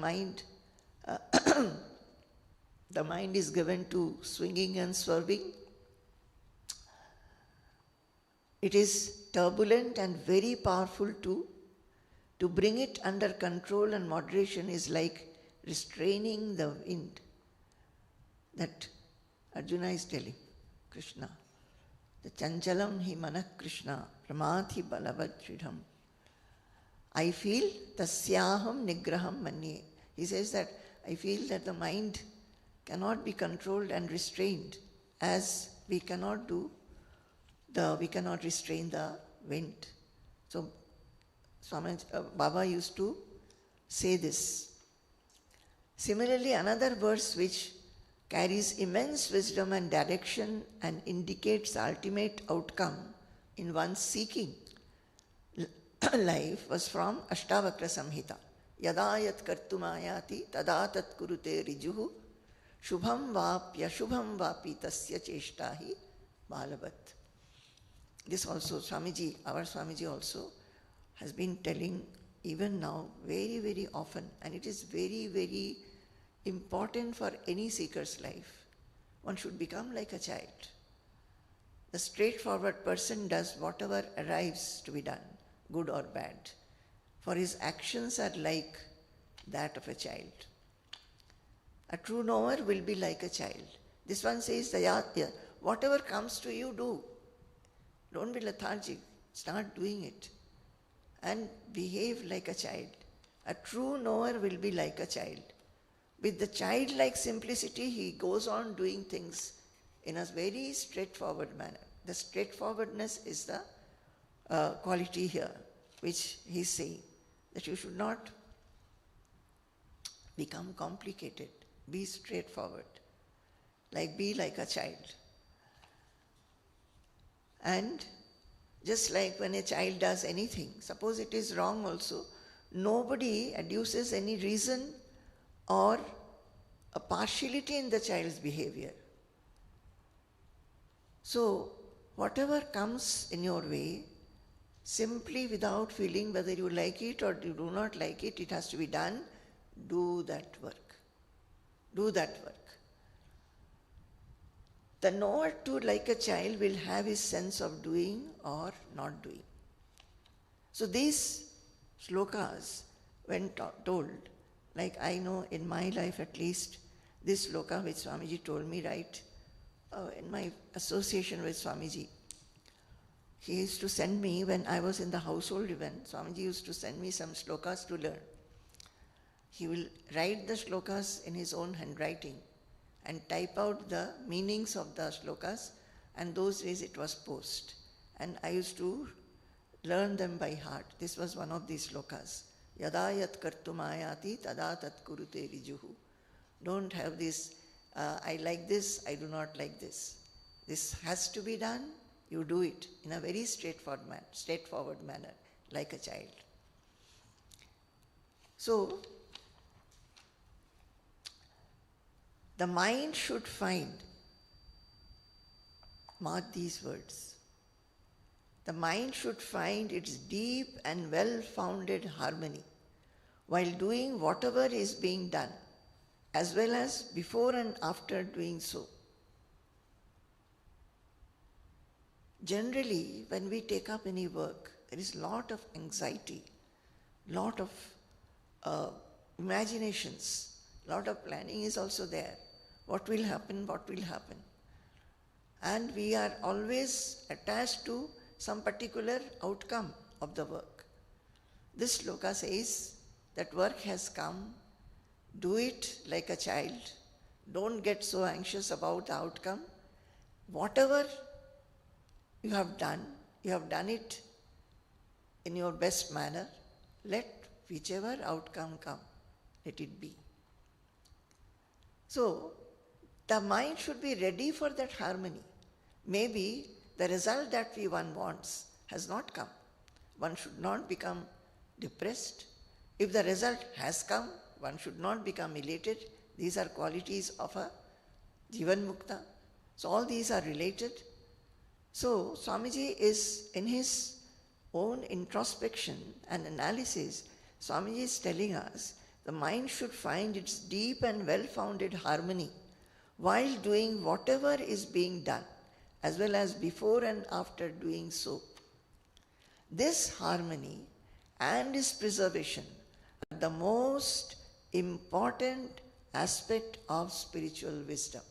mind is given to swinging and swerving. It is turbulent and very powerful too. To bring it under control and moderation is like restraining the wind. That Arjuna is telling Krishna. The Chanchalam hi manah Krishna, Pramathi Balavat Dridham. I feel tasyaham nigraham manye. He says that I feel that the mind cannot be controlled and restrained as we cannot restrain the wind. So Baba used to say this. Similarly, another verse which carries immense wisdom and direction and indicates the ultimate outcome in one's seeking life was from Aṣṭāvakra-samhitā. Yada yat kartumayati tada tat kurute rijuhu shubham vapya shubham vapi tasya cheshtahi balavat. This also Swamiji, our Swamiji also, has been telling even now very, very often, and it is very, very important for any seeker's life. One should become like a child. The straightforward person does whatever arrives to be done, good or bad, for his actions are like that of a child. A true knower will be like a child. This one says, whatever comes to you, do. Don't be lethargic. Start doing it. And behave like a child. A true knower will be like a child. With the childlike simplicity, he goes on doing things in a very straightforward manner. The straightforwardness is the quality here, which he's saying, that you should not become complicated. Be straightforward. Be like a child. And just like when a child does anything, suppose it is wrong also, nobody adduces any reason or a partiality in the child's behavior. So, whatever comes in your way, simply without feeling whether you like it or you do not like it, it has to be done, do that work. Do that work. The knower too, like a child, will have his sense of doing or not doing. So these slokas, when told, like I know in my life at least, this sloka which Swamiji told me, right, in my association with Swamiji, he used to send me, when I was in the household event, Swamiji used to send me some slokas to learn. He will write the slokas in his own handwriting and type out the meanings of the slokas, and those days it was post. And I used to learn them by heart. This was one of these slokas. Yada yat kartumayati tada tat kurute rijuhu. Don't have this, I like this, I do not like this. This has to be done, you do it in a very straightforward manner, like a child. So, the mind should find, mark these words, the mind should find its deep and well-founded harmony while doing whatever is being done, as well as before and after doing so. Generally, when we take up any work, there is a lot of anxiety, lot of imaginations, lot of planning is also there. What will happen, what will happen? And we are always attached to some particular outcome of the work. This sloka says that work has come, do it like a child, don't get so anxious about the outcome. Whatever you have done it in your best manner, let whichever outcome come, let it be. So, the mind should be ready for that harmony. Maybe the result that one wants has not come. One should not become depressed. If the result has come, one should not become elated. These are qualities of a Jivan Mukta. So all these are related. So Swamiji is, in his own introspection and analysis, Swamiji is telling us the mind should find its deep and well-founded harmony while doing whatever is being done, as well as before and after doing so. This harmony and its preservation are the most important aspect of spiritual wisdom.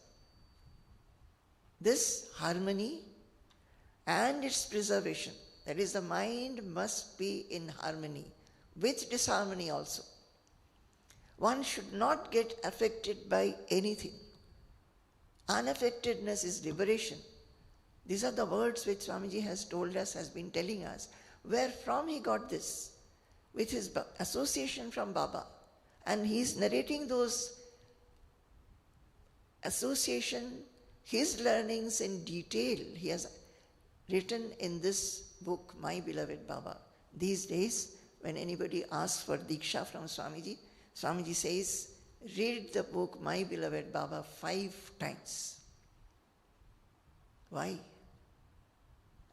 This harmony and its preservation, that is, the mind must be in harmony with disharmony also. One should not get affected by anything. Unaffectedness is liberation. These are the words which Swamiji has told us, has been telling us. Where from he got this? With his association from Baba. And he is narrating those association, his learnings in detail. He has written in this book, My Beloved Baba. These days, when anybody asks for Diksha from Swamiji, Swamiji says, read the book My Beloved Baba 5 times. Why?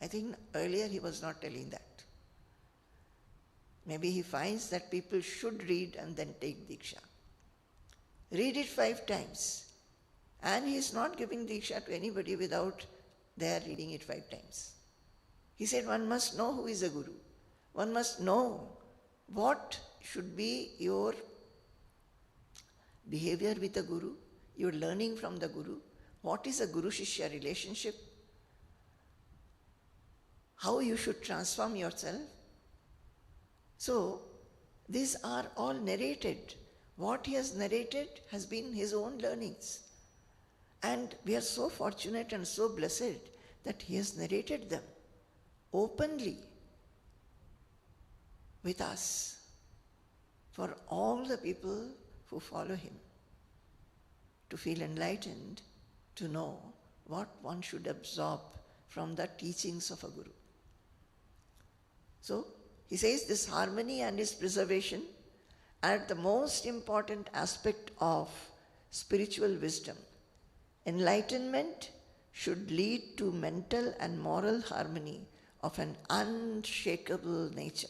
I think earlier he was not telling that. Maybe he finds that people should read and then take Diksha. Read it 5 times. And he is not giving Diksha to anybody without their reading it 5 times. He said one must know who is a Guru. One must know what should be your behavior with the Guru, your learning from the Guru, what is a Guru-Shishya relationship, how you should transform yourself. So, these are all narrated. What he has narrated has been his own learnings. And we are so fortunate and so blessed that he has narrated them openly with us for all the people who follow him to feel enlightened, to know what one should absorb from the teachings of a guru. So, he says this harmony and its preservation are the most important aspect of spiritual wisdom. Enlightenment should lead to mental and moral harmony of an unshakable nature.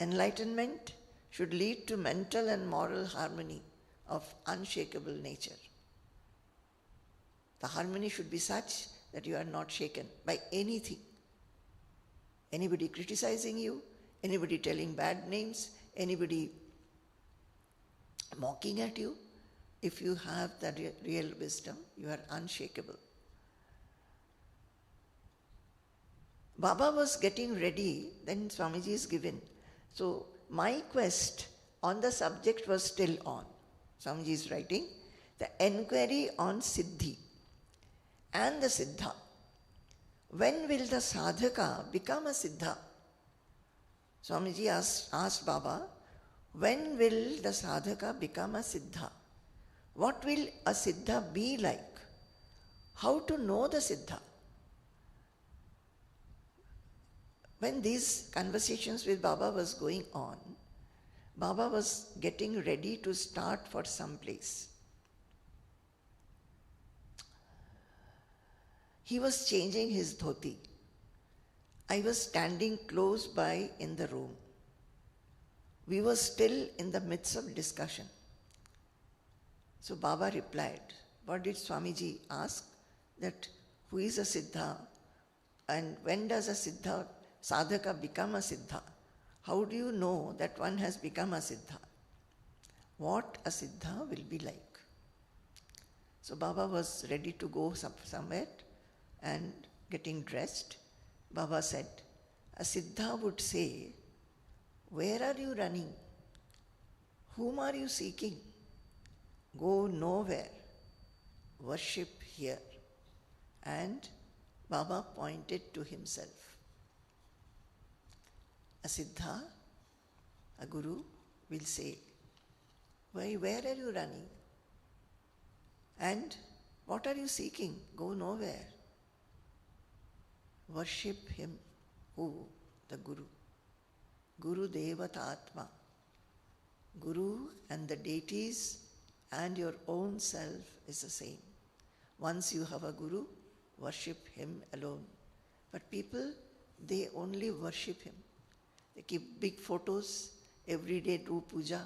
Enlightenment should lead to mental and moral harmony of unshakable nature. The harmony should be such that you are not shaken by anything. Anybody criticizing you, anybody telling bad names, anybody mocking at you. If you have the real wisdom, you are unshakable. Baba was getting ready, then Swamiji is given. So my quest on the subject was still on. Swamiji is writing, the enquiry on Siddhi and the Siddha. When will the sadhaka become a Siddha? Swamiji asked Baba, when will the sadhaka become a Siddha? What will a Siddha be like? How to know the Siddha? When these conversations with Baba was going on, Baba was getting ready to start for some place. He was changing his dhoti. I was standing close by in the room. We were still in the midst of discussion. So Baba replied, what did Swamiji ask? That who is a Siddha and when does a Siddha, sadhaka become a Siddha? How do you know that one has become a Siddha? What a Siddha will be like? So Baba was ready to go somewhere and getting dressed. Baba said, a Siddha would say, where are you running? Whom are you seeking? Go nowhere. Worship here. And Baba pointed to himself. A Siddha, a Guru, will say, where are you running? And what are you seeking? Go nowhere. Worship him. Who? The Guru. Guru Devatatma. Guru and the deities and your own self is the same. Once you have a Guru, worship him alone. But people, they only worship him. They keep big photos, every day do puja,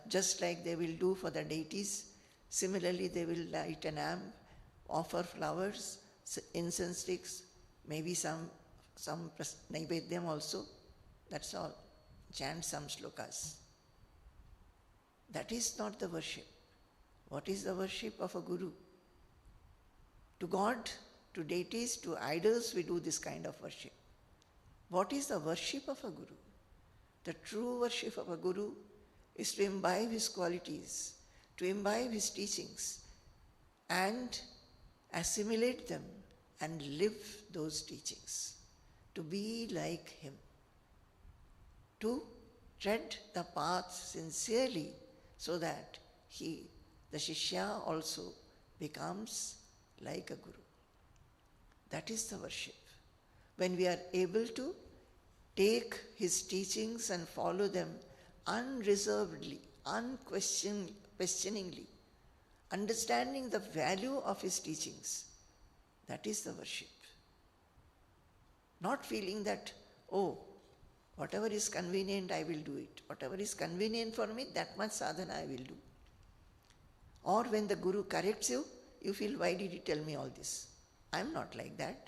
just like they will do for the deities. Similarly, they will light an lamp, offer flowers, incense sticks, maybe some naivedyam also. That's all. Chant some shlokas. That is not the worship. What is the worship of a Guru? To God, to deities, to idols, we do this kind of worship. What is the worship of a Guru? The true worship of a Guru is to imbibe his qualities, to imbibe his teachings, and assimilate them and live those teachings, to be like him, to tread the path sincerely so that the Shishya also becomes like a Guru. That is the worship. When we are able to take his teachings and follow them unreservedly, unquestioningly, understanding the value of his teachings, that is the worship. Not feeling that, oh, whatever is convenient, I will do it. Whatever is convenient for me, that much sadhana I will do. Or when the Guru corrects you, you feel, why did he tell me all this? I am not like that.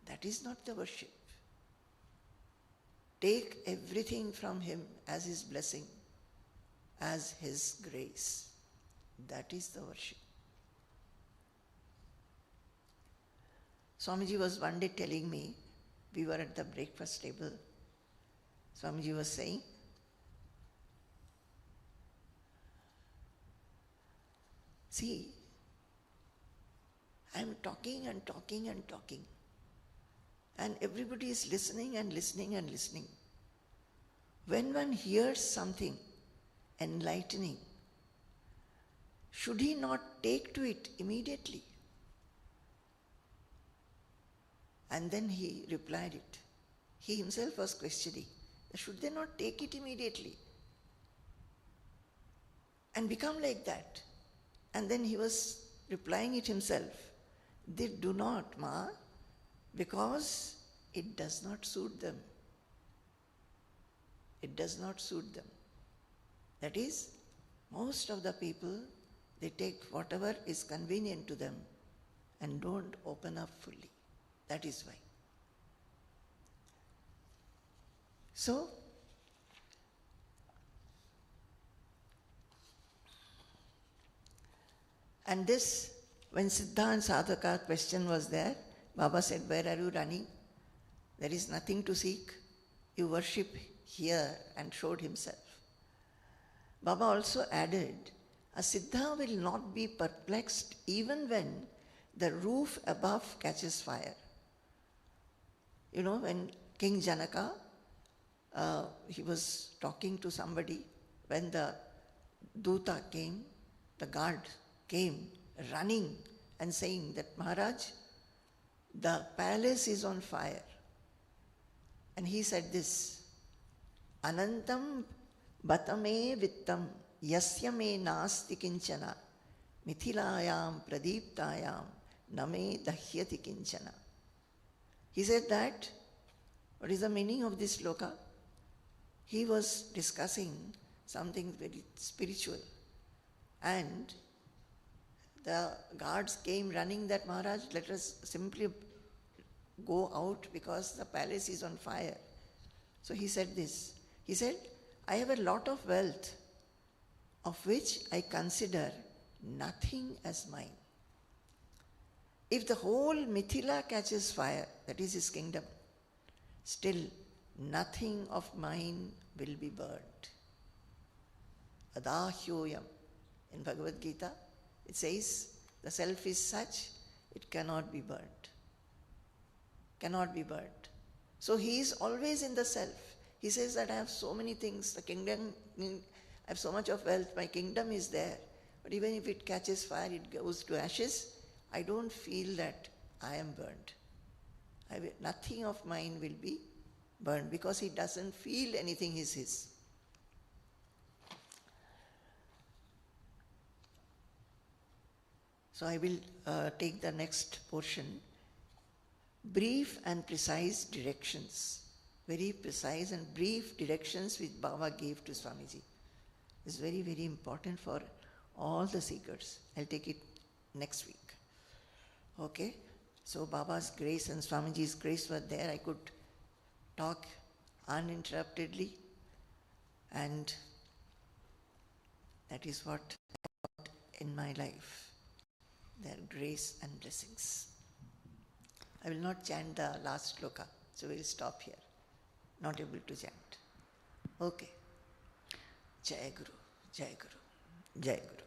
That is not the worship. Take everything from him as his blessing, as his grace. That is the worship. Swamiji was one day telling me, we were at the breakfast table. Swamiji was saying, see, I'm talking and talking and talking. And everybody is listening and listening and listening. When one hears something enlightening, should he not take to it immediately? And then he replied it. He himself was questioning. Should they not take it immediately? And become like that? And then he was replying it himself. They do not, Ma, because it does not suit them. It does not suit them. That is, most of the people, they take whatever is convenient to them and don't open up fully. That is why. So, and this, when Siddha and Sadhaka question was there, Baba said, where are you running? There is nothing to seek. You worship here, and showed himself. Baba also added, a Siddha will not be perplexed even when the roof above catches fire. You know, when King Janaka, he was talking to somebody, when the Duta came, the guard came running and saying that, Maharaj, the palace is on fire. And he said this, Anantam batame vittam yasya me nasti kinchana mithilayam pradiptayam name dahyati kinchana. He said that, what is the meaning of this sloka? He was discussing something very spiritual. And the guards came running that, Maharaj, let us simply go out because the palace is on fire. So he said this. He said, I have a lot of wealth of which I consider nothing as mine. If the whole Mithila catches fire, that is his kingdom, still nothing of mine will be burnt. Adahyoyam. In Bhagavad Gita, it says, the self is such, it cannot be burnt. Cannot be burnt. So he is always in the self. He says that I have so many things, the kingdom, I have so much of wealth, my kingdom is there. But even if it catches fire, it goes to ashes, I don't feel that I am burnt. Nothing of mine will be burned because he doesn't feel anything is his. So I will take the next portion. Brief and precise directions. Very precise and brief directions which Baba gave to Swamiji. It's very, very important for all the seekers. I'll take it next week. Okay? So Baba's grace and Swamiji's grace were there. I could talk uninterruptedly, and that is what I got in my life. Their grace and blessings. I will not chant the last sloka, so we'll stop here. Not able to chant. Okay. Jai Guru, Jai Guru, Jai Guru.